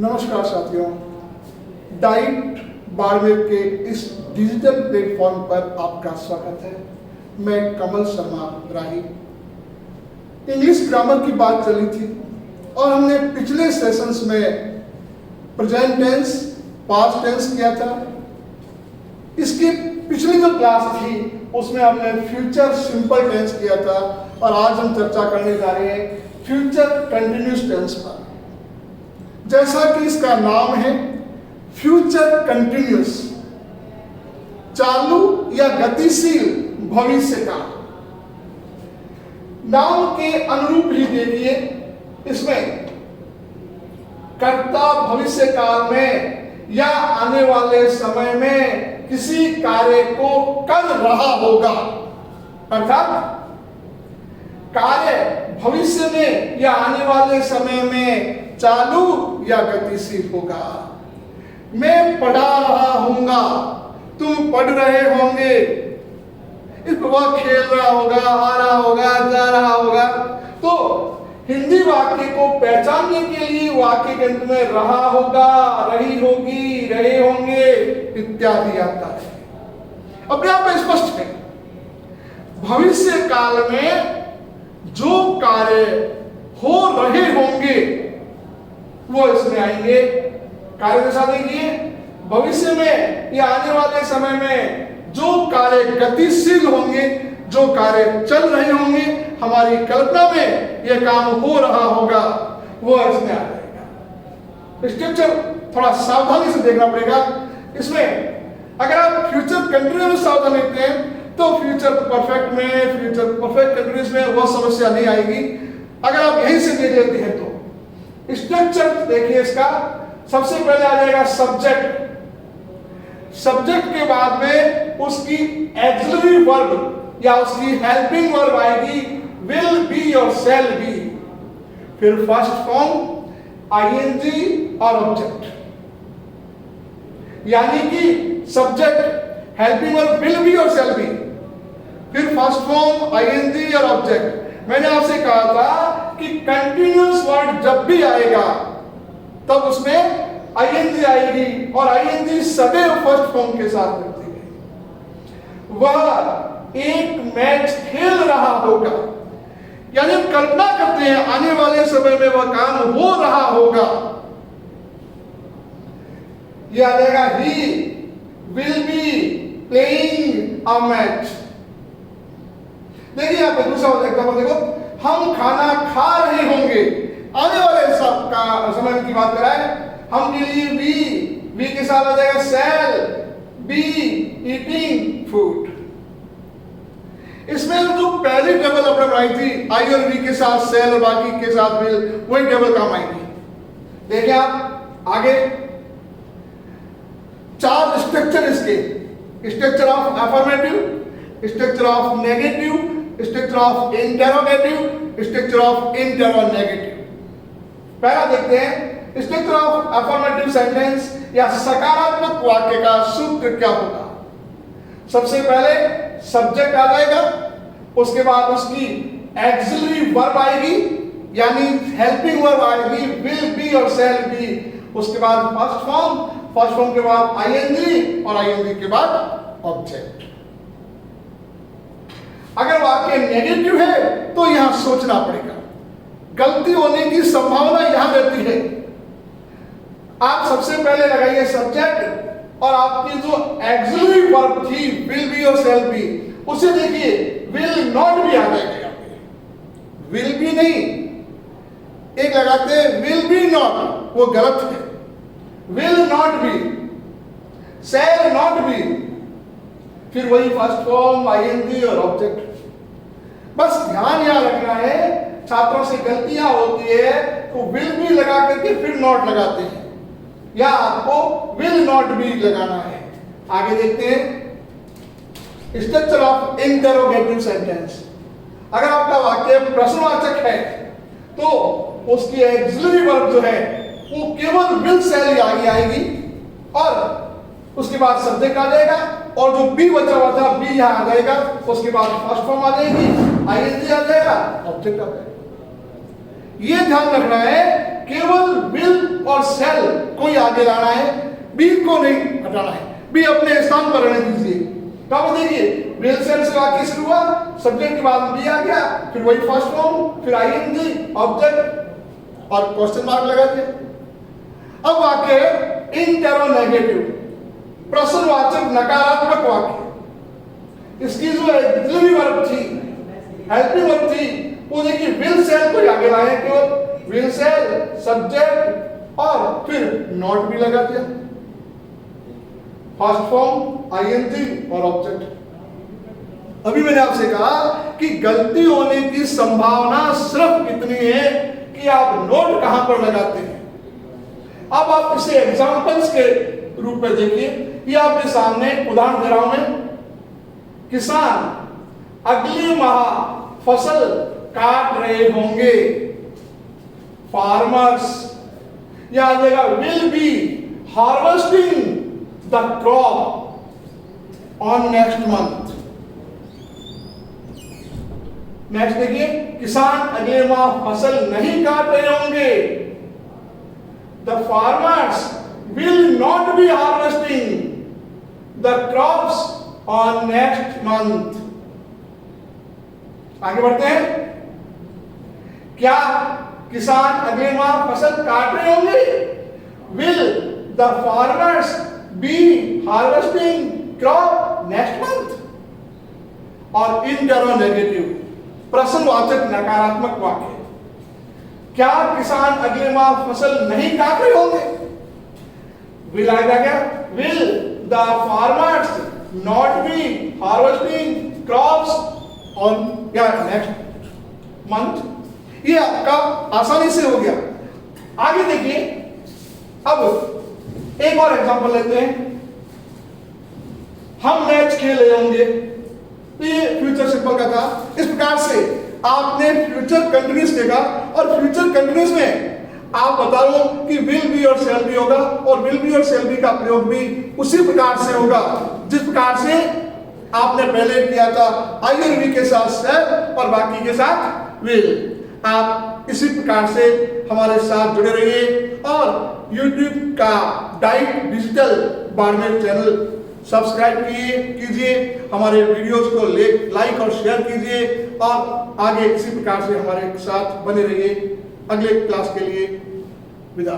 नमस्कार साथियों, डाइट बारहवीं के इस डिजिटल प्लेटफॉर्म पर आपका स्वागत है। मैं कमल शर्मा राही। इंग्लिश ग्रामर की बात चली थी और हमने पिछले सेशंस में प्रेजेंट टेंस, पास्ट टेंस किया था। इसकी पिछली जो क्लास थी उसमें हमने फ्यूचर सिंपल टेंस किया था और आज हम चर्चा करने जा रहे हैं फ्यूचर कंटिन्यूस टेंस पर। जैसा कि इसका नाम है फ्यूचर कंटिन्यूस, चालू या गतिशील भविष्य का। नाम के अनुरूप ही देखिए, इसमें कर्ता भविष्य काल में या आने वाले समय में किसी कार्य को कर रहा होगा, अर्थात कार्य भविष्य में या आने वाले समय में चालू या गतिशील होगा। मैं पढ़ा रहा हूंगा, तुम पढ़ रहे होंगे, वह खेल रहा होगा, आ रहा होगा, जा रहा होगा। तो हिंदी वाक्य को पहचानने के लिए वाक्य के अंत में रहा होगा, रही होगी, रहे होंगे इत्यादि आता है। अपने आप में स्पष्ट है, भविष्य काल में जो कार्य हो रहे होंगे वो इसमें आएंगे। कार्य दशा देखिए, भविष्य में या आने वाले समय में जो कार्य गतिशील होंगे, जो कार्य चल रहे होंगे, हमारी कल्पना में यह काम हो रहा होगा, वो इसमें आ जाएगा। स्ट्रक्चर थोड़ा सावधानी से देखना पड़ेगा। इसमें अगर आप फ्यूचर कंटिन्यूस में सावधान लेते हैं तो फ्यूचर परफेक्ट में, फ्यूचर परफेक्ट कंटिन्यूस में वह समस्या नहीं आएगी। अगर आप यहीं से देख लेते हैं तो स्ट्रक्चर देखिए इसका, सबसे पहले आ जाएगा सब्जेक्ट। सब्जेक्ट के बाद में उसकी एक्सिलरी वर्ब या उसकी हेल्पिंग वर्ब आएगी, विल बी और शैल बी। फिर फर्स्ट फॉर्म आईएनजी और ऑब्जेक्ट, यानी कि subject, helping verb will be और शैल बी, फिर फर्स्ट फॉर्म आईएनजी और ऑब्जेक्ट। मैंने आपसे कहा था कि कंटिन्यूअस वर्ड जब भी आएगा तब उसमें आईएनजी आएगी और आईएनजी सदैव फर्स्ट फॉर्म के साथ मिलती है। वह एक मैच खेल रहा होगा, यानी कल्पना करते हैं आने वाले समय में वह काम हो रहा होगा। यह आ जाएगा he will be playing a match. देखिए यहाँ पे दूसरा एग्जाम्पल देखो, हम खाना खा रहे होंगे, आने वाले का समय की बात कराएं। हम के लिए बी के साथ आ जाएगा शैल बी ईटिंग फूड। इसमें जो पहली टेबल अपने बनाई थी आई और बी के साथ शैल और बाकी के साथ विल, वही टेबल काम आएगी। देखिए आप आगे चार स्ट्रक्चर इसके, structure of affirmative, structure of negative, structure of interrogative, structure of interronegative. पहला देखते हैं स्ट्रक्चर ऑफ अफर्मेटिव सेंटेंस या सकारात्मक वाक्य का सूत्र क्या होगा। सबसे पहले सब्जेक्ट आ जाएगा, उसके बाद उसकी एक्सिलरी वर्ब आएगी, यानी हेल्पिंग वर्ब आएगी, विल बी और शैल बी। उसके बाद फर्स्ट फॉर्म के बाद आईएनजी और आईएनजी के बाद ऑब्जेक्ट। अगर वाक्य नेगेटिव है तो यहां सोचना पड़ेगा, गलती होने की संभावना यहां रहती है। आप सबसे पहले लगाइए सब्जेक्ट और आपकी जो एक्सिलरी वर्ब थी विल बी और शैल बी, उसे देखिए विल नॉट भी आ जाएगा। विल बी नहीं, एक लगाते हैं विल बी नॉट, वो गलत है। Will not be, shall not be, फिर वही फर्स्ट फॉर्म आईएनजी और ऑब्जेक्ट। बस ध्यान यहां रखना है, छात्रों से गलतियां होती है तो विल बी लगा करके फिर नॉट लगाते हैं, या आपको विल नॉट बी लगाना है। आगे देखते हैं स्ट्रक्चर ऑफ इंटरोगेटिव सेंटेंस। अगर आपका वाक्य प्रश्नवाचक है तो उसकी एक्सिलरी वर्ब जो है वो केवल विल शैल आगे आएगी और उसके बाद सब्जेक्ट आ जाएगा, और जो बी बचा हुआ था बी यहां आ जाएगा, उसके बाद फर्स्ट फॉर्म आ जाएगी, आईएनजी आ जाएगा, ऑब्जेक्ट आ जाएगा। ये ध्यान रखना है, केवल विल और सेल को ही आगे लाना है, बी को नहीं हटाना है, बी अपने स्थान पर रहने दीजिए। कब देखिए विल सेल से वाक्य शुरू हुआ, सब्जेक्ट के बाद बी आ गया, फिर वही फर्स्ट फॉर्म, फिर आईएनजी, ऑब्जेक्ट और क्वेश्चन मार्क लगा दिया। अब वाक्य इंटरोगेटिव, प्रश्नवाचक नकारात्मक वाक्य। इसकी जो एक्सिलरी वर्ब थी, हेल्पिंग वर्ब थी, वो देखिए विल सेल को आगे लाए, क्यों? विल सेल, सब्जेक्ट और फिर नॉट भी लगा दिया, फर्स्ट फॉर्म, आईएनजी और ऑब्जेक्ट। अभी मैंने आपसे कहा कि गलती होने की संभावना सिर्फ इतनी है कि आप नोट कहां पर लगाते हैं। अब आप इसे एग्जांपल्स के रूप में देखिए, ये आपके सामने उदाहरण दे रहा हूं मैं। किसान अगले माह फसल काट रहे होंगे, फार्मर्स, या आ जाएगा will be harvesting the crop on next month. Next देखिए, किसान अगले माह फसल नहीं काट रहे होंगे, the farmers will not be harvesting the crops on next month. आगे बढ़ते हैं, क्या किसान अगले माह फसल काट रहे होंगे? Will the farmers be harvesting crop next month? और इंटरोगेटिव, प्रश्नवाचक नकारात्मक वाक्य, क्या किसान अगले माह फसल नहीं काट रहे होंगे? विल आएगा क्या? Will the farmers not be harvesting crops on next month? ये आपका आसानी से हो गया। आगे देखिए, अब एक और एग्जांपल लेते हैं। हम मैच खेल रहे होंगे, ये फ्यूचर सिंपल का था। इस प्रकार से आपने फ्यूचर कंटिन्यूस देखा, और फ्यूचर कंटिन्यूस में आप बता दो कि विल बी और शैल बी होगा, और विल बी और शैल बी का प्रयोग भी उसी प्रकार से होगा जिस प्रकार से आपने पहले किया था, आई और वी के साथ शैल और बाकी के साथ विल। आप इसी प्रकार से हमारे साथ जुड़े रहिए, और YouTube का diet digital Barmer channel subscribe कीजिए, हमारे वीडियोस को लाइक और शेयर कीजिए, और आगे इसी प्रकार से हमारे साथ बने रहिए। अगले क्लास के लिए विदा।